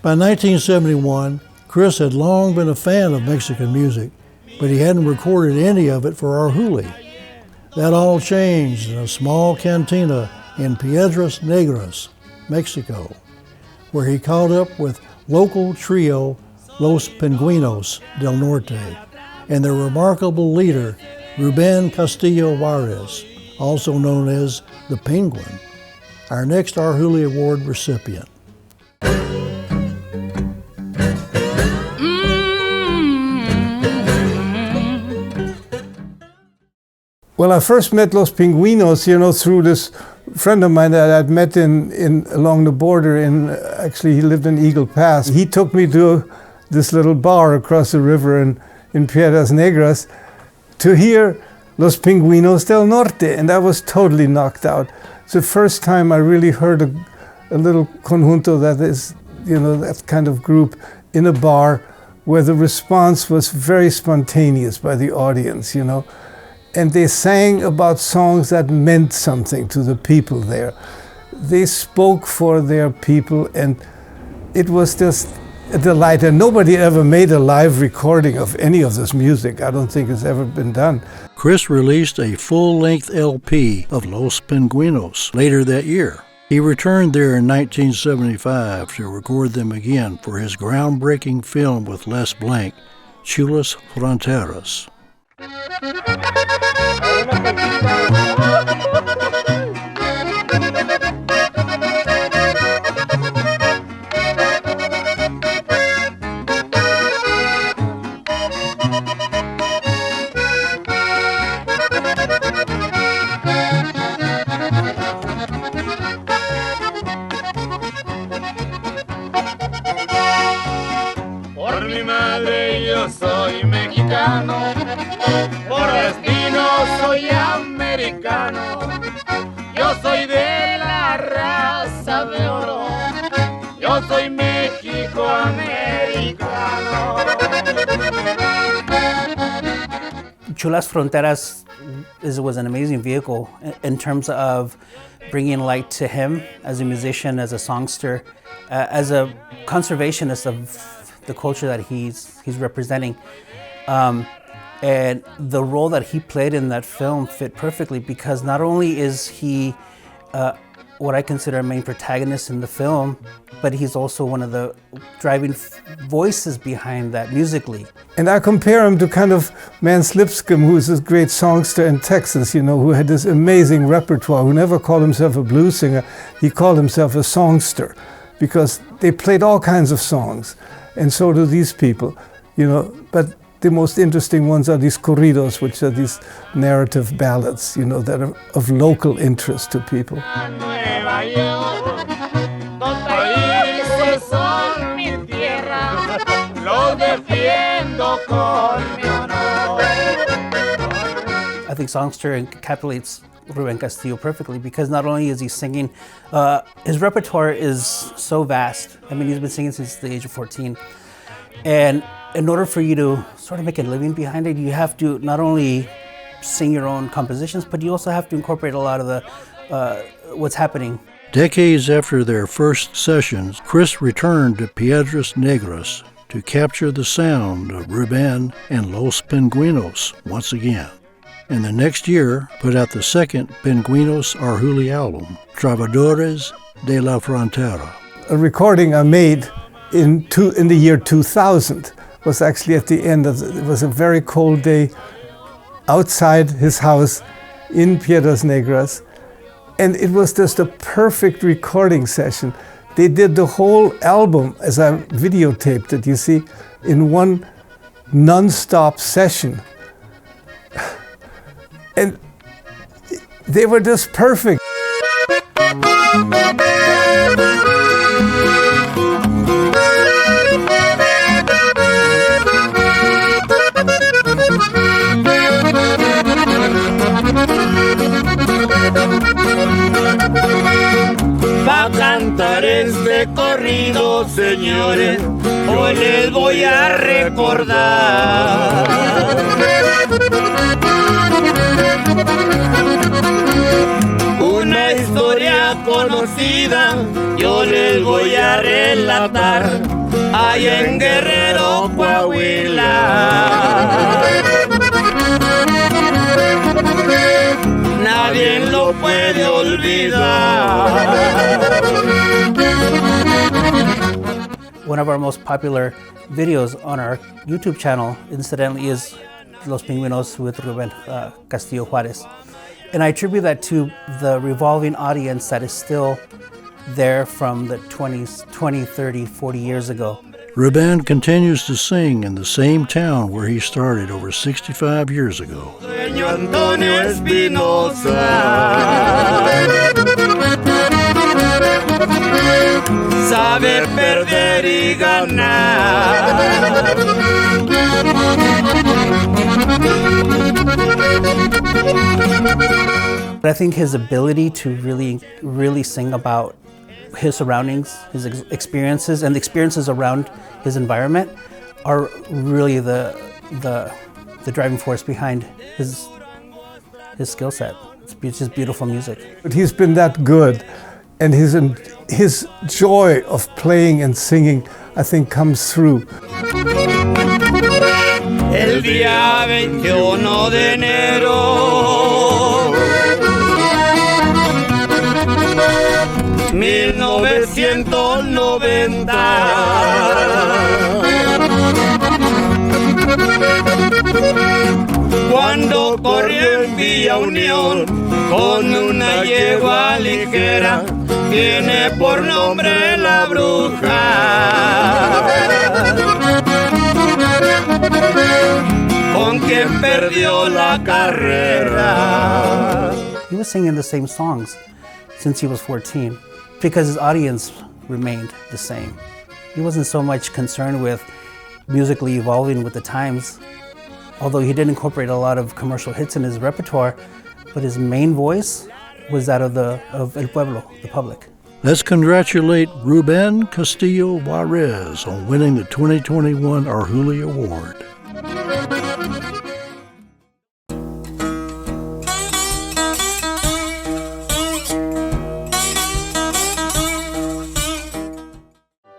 By 1971, Chris had long been a fan of Mexican music, but he hadn't recorded any of it for Arhoolie. That all changed in a small cantina in Piedras Negras, Mexico, where he caught up with local trio Los Pingüinos del Norte and their remarkable leader, Ruben Castillo Juarez, also known as the Penguin, our next Arhoolie Award recipient. Well, I first met Los Pingüinos, through this friend of mine that I'd met in along the border. Actually, he lived in Eagle Pass. He took me to this little bar across the river in Piedras Negras to hear Los Pingüinos del Norte, and I was totally knocked out. It's the first time I really heard a little conjunto that is, that kind of group in a bar where the response was very spontaneous by the audience, And they sang about songs that meant something to the people there. They spoke for their people, and it was just a delight. And nobody ever made a live recording of any of this music. I don't think it's ever been done. Chris released a full-length LP of Los Pingüinos later that year. He returned there in 1975 to record them again for his groundbreaking film with Les Blanc, Chulas Fronteras. Por mi madre yo soy mexicano, por destino soy americano, yo soy de la raza de oro, yo soy México-americano. Chulas Fronteras was an amazing vehicle in terms of bringing light to him as a musician, as a songster, as a conservationist of the culture that he's representing. And the role that he played in that film fit perfectly because not only is he what I consider a main protagonist in the film, but he's also one of the driving voices behind that musically. And I compare him to kind of Mance Lipscomb, who's this great songster in Texas, who had this amazing repertoire, who never called himself a blues singer. He called himself a songster because they played all kinds of songs. And so do these people, but the most interesting ones are these corridos, which are these narrative ballads, that are of local interest to people. I think songster encapsulates Ruben Castillo perfectly because not only is he singing, his repertoire is so vast. I mean, he's been singing since the age of 14. And in order for you to sort of make a living behind it, you have to not only sing your own compositions, but you also have to incorporate a lot of the what's happening. Decades after their first sessions, Chris returned to Piedras Negras to capture the sound of Ruben and Los Pingüinos once again. And the next year put out the second Pingüinos Arhoolie album, Trovadores de la Frontera. A recording I made in the year 2000 was actually at the end of it was a very cold day outside his house in Piedras Negras, and it was just a perfect recording session. They did the whole album, as I videotaped it, you see, in one non-stop session. And they were just perfect. Va a cantar este corrido, señores, hoy les voy a recordar una historia conocida, yo les voy a relatar, allá en Guerrero, Coahuila. Nadie lo puede olvidar. One of our most popular videos on our YouTube channel, incidentally, is Los Pingüinos with Ruben Castillo Juarez. And I attribute that to the revolving audience that is still there from the 20s, 20, 30, 40 years ago. Ruben continues to sing in the same town where he started over 65 years ago. Señor Antonio Espinosa, sabe perder y ganar. But I think his ability to really sing about his surroundings, his experiences, and the experiences around his environment are really the driving force behind his skill set. It's just beautiful music. But he's been that good, and his joy of playing and singing, I think, comes through. El día 21 de enero, 1990, cuando corrió en Villa Unión con una yegua ligera, tiene por nombre La Bruja, con quien perdió la carrera. He was singing the same songs since he was 14 because his audience remained the same. He wasn't so much concerned with musically evolving with the times, although he did incorporate a lot of commercial hits in his repertoire, but his main voice was that of El Pueblo, the public. Let's congratulate Ruben Castillo Juarez on winning the 2021 Arhoolie Award.